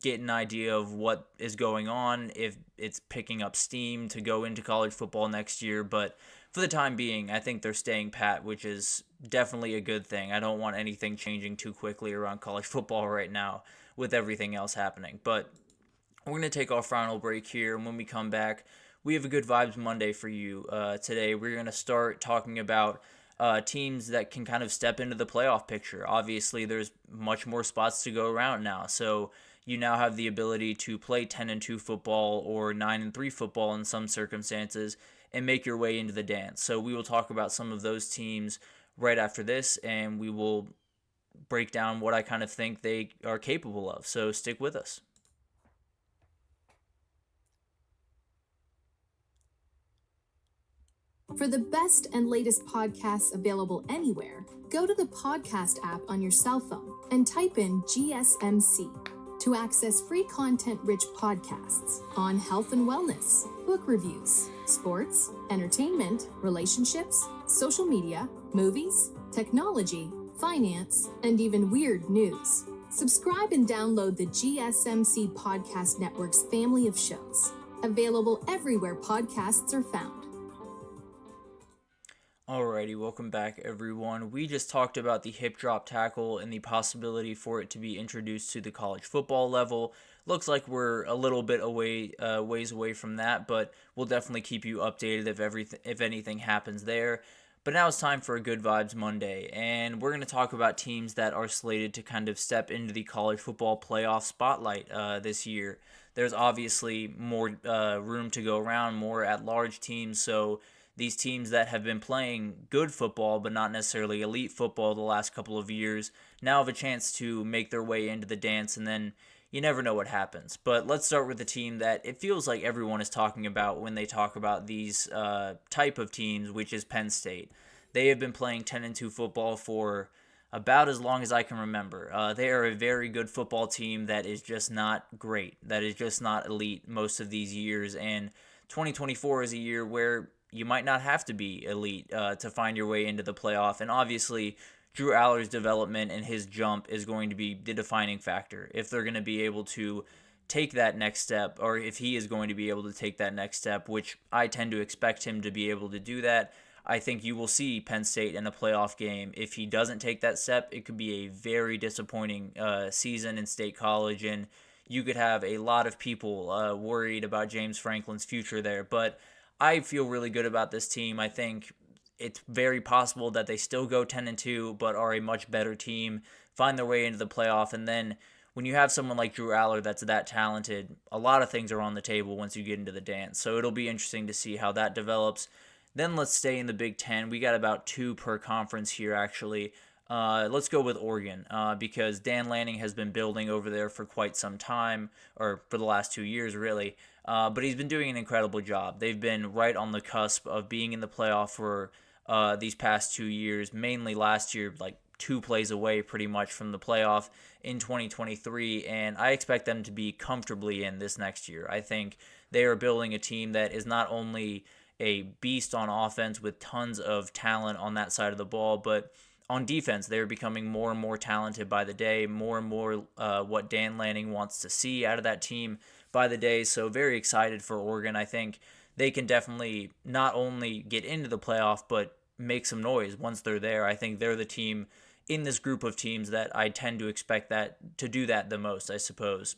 get an idea of what is going on, if it's picking up steam to go into college football next year. But for the time being, I think they're staying pat, which is definitely a good thing. I don't want anything changing too quickly around college football right now with everything else happening. But we're going to take our final break here, and when we come back, we have a Good Vibes Monday for you. Today, we're going to start talking about teams that can kind of step into the playoff picture. Obviously, there's much more spots to go around now, so you now have the ability to play 10-2 football or 9-3 football in some circumstances and make your way into the dance. So we will talk about some of those teams right after this, and we will break down what I kind of think they are capable of. So stick with us. For the best and latest podcasts available anywhere, go to the podcast app on your cell phone and type in GSMC to access free content-rich podcasts on health and wellness, book reviews, sports, entertainment, relationships, social media, movies, technology, finance, and even weird news. Subscribe and download the GSMC Podcast Network's family of shows, available everywhere podcasts are found. Alrighty, welcome back, everyone. We just talked about the hip drop tackle and the possibility for it to be introduced to the college football level. Looks like we're a little bit ways away from that, but we'll definitely keep you updated if anything happens there. But now it's time for a Good Vibes Monday, and we're going to talk about teams that are slated to kind of step into the college football playoff spotlight this year. There's obviously more room to go around, more at-large teams, so these teams that have been playing good football but not necessarily elite football the last couple of years now have a chance to make their way into the dance, and then you never know what happens. But let's start with the team that it feels like everyone is talking about when they talk about these type of teams, which is Penn State. They have been playing 10-2 football for about as long as I can remember. They are a very good football team that is just not great, that is just not elite most of these years, and 2024 is a year where you might not have to be elite to find your way into the playoff. And obviously, Drew Aller's development and his jump is going to be the defining factor. If they're going to be able to take that next step, or if he is going to be able to take that next step, which I tend to expect him to be able to do that, I think you will see Penn State in a playoff game. If he doesn't take that step, it could be a very disappointing season in State College, and you could have a lot of people worried about James Franklin's future there. But I feel really good about this team. I think it's very possible that they still go 10-2, but are a much better team, find their way into the playoff. And then when you have someone like Drew Aller that's that talented, a lot of things are on the table once you get into the dance. So it'll be interesting to see how that develops. Then let's stay in the Big Ten. We got about 2 per conference here, actually. Let's go with Oregon, because Dan Lanning has been building over there for quite some time, or for the last 2 years, really. But he's been doing an incredible job. They've been right on the cusp of being in the playoff for these past 2 years, mainly last year, like 2 plays away pretty much from the playoff in 2023, and I expect them to be comfortably in this next year. I think they are building a team that is not only a beast on offense with tons of talent on that side of the ball, but on defense, they're becoming more and more talented by the day, more and more what Dan Lanning wants to see out of that team by the day. So very excited for Oregon. I think they can definitely not only get into the playoff, but make some noise once they're there. I think they're the team in this group of teams that I tend to expect that to do that the most, I suppose.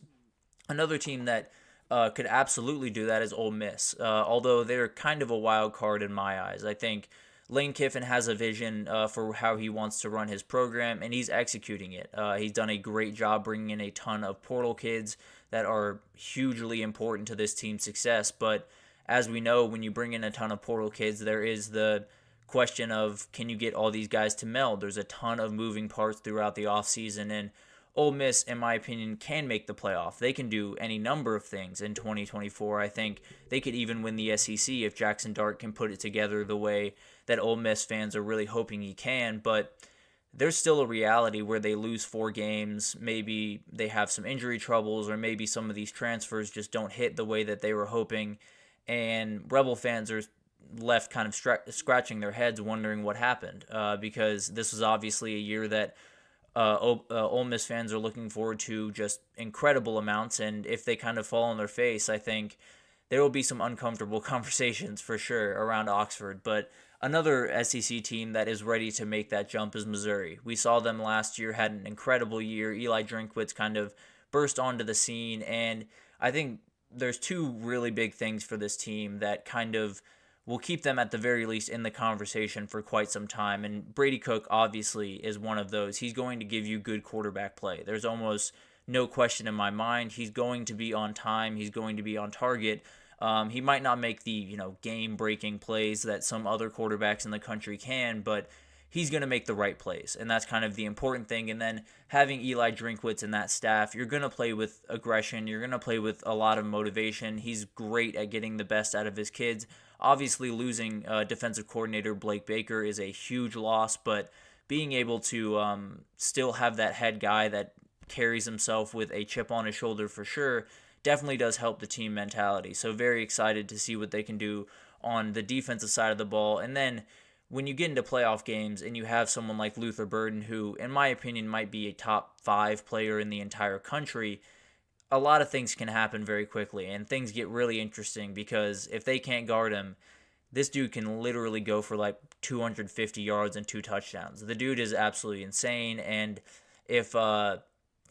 Another team that could absolutely do that is Ole Miss, although they're kind of a wild card in my eyes. I think Lane Kiffin has a vision for how he wants to run his program, and he's executing it. He's done a great job bringing in a ton of portal kids that are hugely important to this team's success. But as we know, when you bring in a ton of portal kids, there is the question of, can you get all these guys to meld? There's a ton of moving parts throughout the offseason, and Ole Miss, in my opinion, can make the playoff. They can do any number of things in 2024. I think they could even win the SEC if Jackson Dart can put it together the way that Ole Miss fans are really hoping he can. But there's still a reality where they lose 4 games. Maybe they have some injury troubles, or maybe some of these transfers just don't hit the way that they were hoping. And Rebel fans are left kind of scratching their heads wondering what happened, because this was obviously a year that Ole Miss fans are looking forward to just incredible amounts, and if they kind of fall on their face, I think there will be some uncomfortable conversations for sure around Oxford. But another SEC team that is ready to make that jump is Missouri. We saw them last year, had an incredible year. Eli Drinkwitz kind of burst onto the scene, and I think there's 2 really big things for this team that kind of will keep them at the very least in the conversation for quite some time. And Brady Cook obviously is one of those. He's going to give you good quarterback play. There's almost no question in my mind. He's going to be on time. He's going to be on target. He might not make the game-breaking plays that some other quarterbacks in the country can, but he's going to make the right plays, and that's kind of the important thing. And then having Eli Drinkwitz and that staff, you're going to play with aggression. You're going to play with a lot of motivation. He's great at getting the best out of his kids. Obviously, losing defensive coordinator Blake Baker is a huge loss, but being able to still have that head guy that carries himself with a chip on his shoulder for sure definitely does help the team mentality. So very excited to see what they can do on the defensive side of the ball. And then when you get into playoff games and you have someone like Luther Burden, who, in my opinion, might be a top 5 player in the entire country, a lot of things can happen very quickly, and things get really interesting, because if they can't guard him, this dude can literally go for like 250 yards and 2 touchdowns. The dude is absolutely insane, and if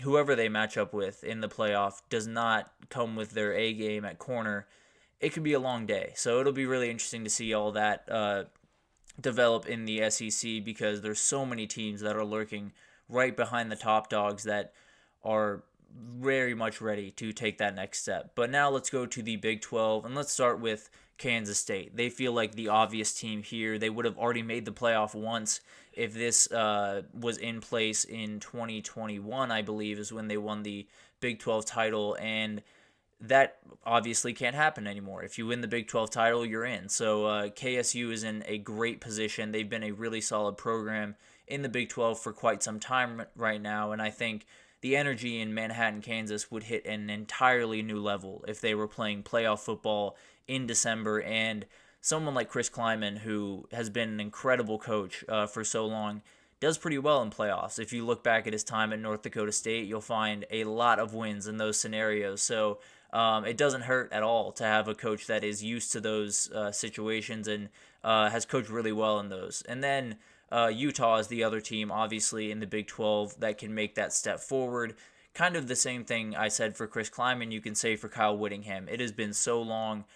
whoever they match up with in the playoff does not come with their A game at corner, it could be a long day. So it'll be really interesting to see all that develop in the SEC, because there's so many teams that are lurking right behind the top dogs that are very much ready to take that next step. But now let's go to the Big 12, and let's start with Kansas State. They feel like the obvious team here. They would have already made the playoff once if this was in place in 2021, I believe, is when they won the Big 12 title, and that obviously can't happen anymore. If you win the Big 12 title, you're in. So KSU is in a great position. They've been a really solid program in the Big 12 for quite some time right now, and I think the energy in Manhattan, Kansas would hit an entirely new level if they were playing playoff football in December. And someone like Chris Kleiman, who has been an incredible coach for so long, does pretty well in playoffs. If you look back at his time at North Dakota State, you'll find a lot of wins in those scenarios. So it doesn't hurt at all to have a coach that is used to those situations and has coached really well in those. And then Utah is the other team, obviously, in the Big 12 that can make that step forward. Kind of the same thing I said for Chris Kleiman, you can say for Kyle Whittingham. It has been so long.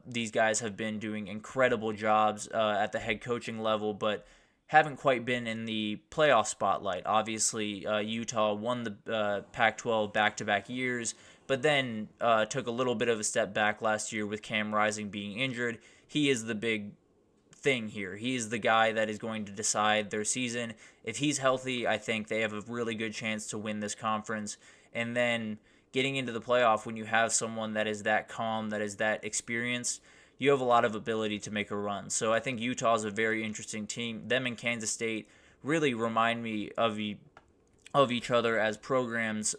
These guys have been doing incredible jobs at the head coaching level, but haven't quite been in the playoff spotlight. Obviously, Utah won the Pac-12 back-to-back years, but then took a little bit of a step back last year with Cam Rising being injured. He is the big thing here. He is the guy that is going to decide their season. If he's healthy, I think they have a really good chance to win this conference. And then getting into the playoff, when you have someone that is that calm, that is that experienced, you have a lot of ability to make a run. So I think Utah is a very interesting team. Them and Kansas State really remind me of each other as programs,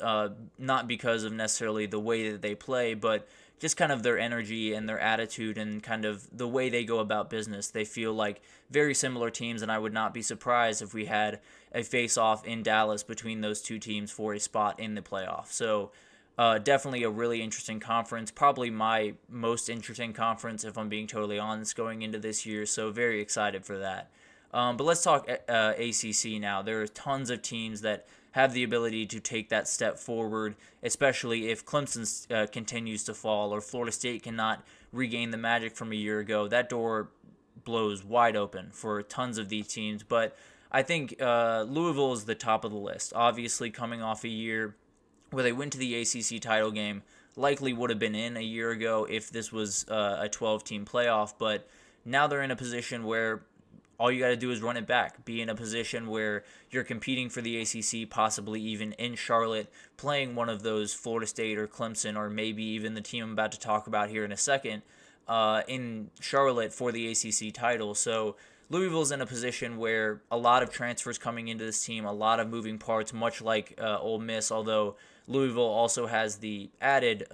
not because of necessarily the way that they play, but just kind of their energy and their attitude and kind of the way they go about business. They feel like very similar teams, and I would not be surprised if we had a face-off in Dallas between those two teams for a spot in the playoff. So definitely a really interesting conference, probably my most interesting conference, if I'm being totally honest, going into this year. So very excited for that. But let's talk ACC now. There are tons of teams that have the ability to take that step forward, especially if Clemson continues to fall or Florida State cannot regain the magic from a year ago. That door blows wide open for tons of these teams. But I think Louisville is the top of the list. Obviously, coming off a year where they went to the ACC title game, likely would have been in a year ago if this was a 12-team playoff. But now they're in a position where all you got to do is run it back. Be in a position where you're competing for the ACC, possibly even in Charlotte, playing one of those Florida State or Clemson, or maybe even the team I'm about to talk about here in a second, in Charlotte for the ACC title. So Louisville's in a position where a lot of transfers coming into this team, a lot of moving parts, much like Ole Miss, although Louisville also has the added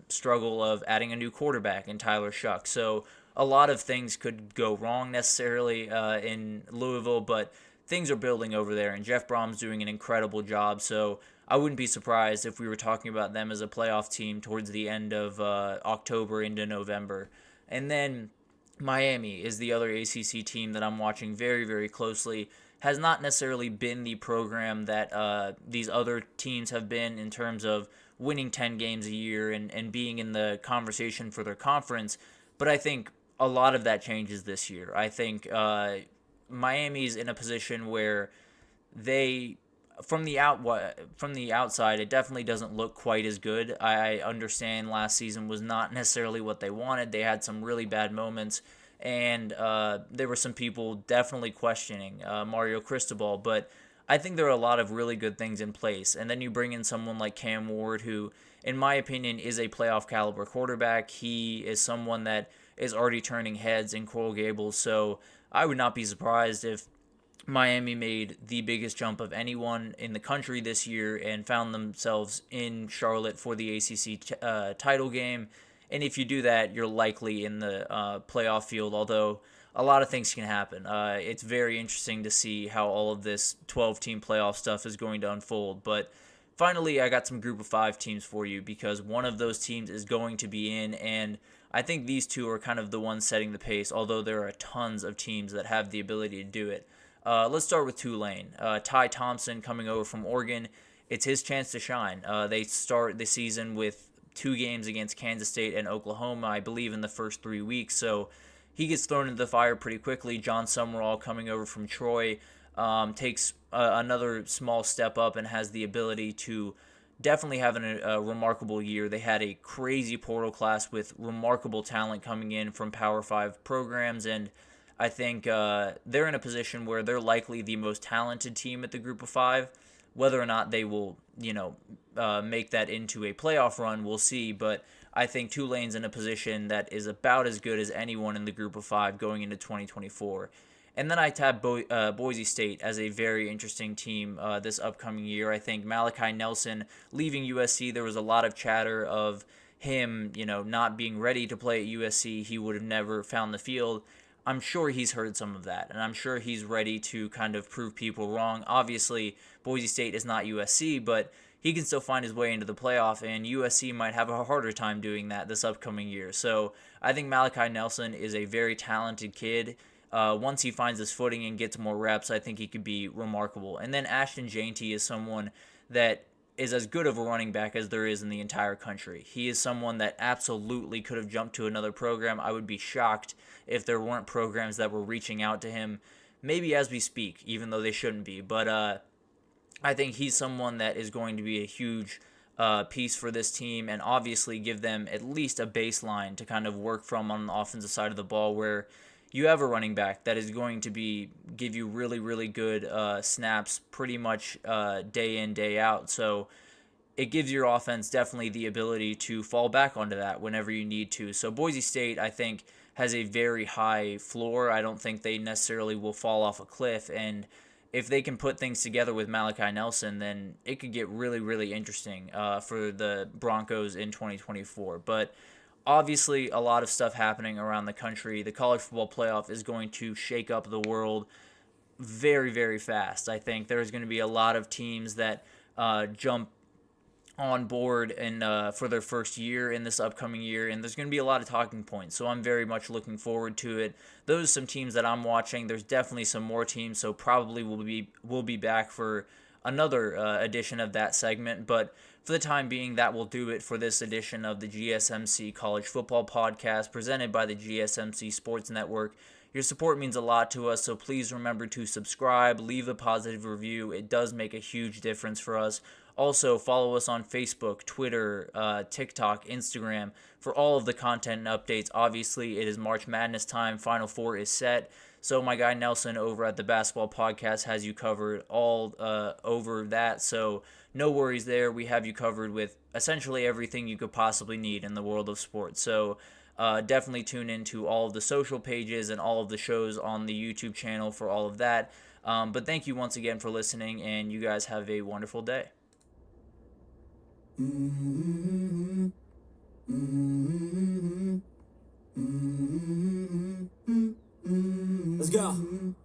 struggle of adding a new quarterback in Tyler Shuck. So a lot of things could go wrong necessarily in Louisville, but things are building over there, and Jeff Brom's doing an incredible job. So I wouldn't be surprised if we were talking about them as a playoff team towards the end of October into November. And then Miami is the other ACC team that I'm watching very, very closely. Has not necessarily been the program that these other teams have been in terms of winning 10 games a year and being in the conversation for their conference, but I think a lot of that changes this year. I think Miami's in a position where they, from the outside, it definitely doesn't look quite as good. I understand last season was not necessarily what they wanted. They had some really bad moments, and there were some people definitely questioning Mario Cristobal, but I think there are a lot of really good things in place. And then you bring in someone like Cam Ward, who, in my opinion, is a playoff caliber quarterback. He is someone that is already turning heads in Coral Gables, so I would not be surprised if Miami made the biggest jump of anyone in the country this year and found themselves in Charlotte for the ACC title game. And if you do that, you're likely in the playoff field, although a lot of things can happen. It's very interesting to see how all of this 12-team playoff stuff is going to unfold. But finally, I got some group of 5 teams for you because one of those teams is going to be in, and I think these two are kind of the ones setting the pace, although there are tons of teams that have the ability to do it. Let's start with Tulane. Ty Thompson coming over from Oregon. It's his chance to shine. They start the season with 2 games against Kansas State and Oklahoma, I believe, in the first 3 weeks. So he gets thrown into the fire pretty quickly. John Summerall coming over from Troy takes another small step up and has the ability to definitely have a remarkable year. They had a crazy portal class with remarkable talent coming in from Power 5 programs, and I think they're in a position where they're likely the most talented team at the group of 5. Whether or not they will, make that into a playoff run, we'll see. But I think Tulane's in a position that is about as good as anyone in the group of 5 going into 2024. And then I tab Boise State as a very interesting team this upcoming year. I think Malachi Nelson leaving USC, there was a lot of chatter of him, not being ready to play at USC. He would have never found the field. I'm sure he's heard some of that, and I'm sure he's ready to kind of prove people wrong. Obviously, Boise State is not USC, but he can still find his way into the playoff, and USC might have a harder time doing that this upcoming year. So I think Malachi Nelson is a very talented kid. Once he finds his footing and gets more reps, I think he could be remarkable. And then Ashton Jainty is someone that is as good of a running back as there is in the entire country. He is someone that absolutely could have jumped to another program. I would be shocked if there weren't programs that were reaching out to him, maybe as we speak, even though they shouldn't be. But I think he's someone that is going to be a huge piece for this team and obviously give them at least a baseline to kind of work from on the offensive side of the ball, where you have a running back that is going to give you really, really good snaps pretty much day in, day out. So it gives your offense definitely the ability to fall back onto that whenever you need to. So Boise State, I think, has a very high floor. I don't think they necessarily will fall off a cliff. And if they can put things together with Malachi Nelson, then it could get really, really interesting for the Broncos in 2024. But obviously, a lot of stuff happening around the country. The college football playoff is going to shake up the world very, very fast. I think there's going to be a lot of teams that jump on board and for their first year in this upcoming year, and there's going to be a lot of talking points. So I'm very much looking forward to it. Those are some teams that I'm watching. There's definitely some more teams, so probably we'll be back for another edition of that segment. But for the time being, that will do it for this edition of the GSMC College Football Podcast presented by the GSMC Sports Network. Your support means a lot to us, so please remember to subscribe, leave a positive review. It does make a huge difference for us. Also, follow us on Facebook, Twitter, TikTok, Instagram for all of the content and updates. Obviously, it is March Madness time. Final Four is set. So my guy Nelson over at the Basketball Podcast has you covered all over that. So no worries there. We have you covered with essentially everything you could possibly need in the world of sports. So definitely tune into all of the social pages and all of the shows on the YouTube channel for all of that. But thank you once again for listening, and you guys have a wonderful day. Let's go.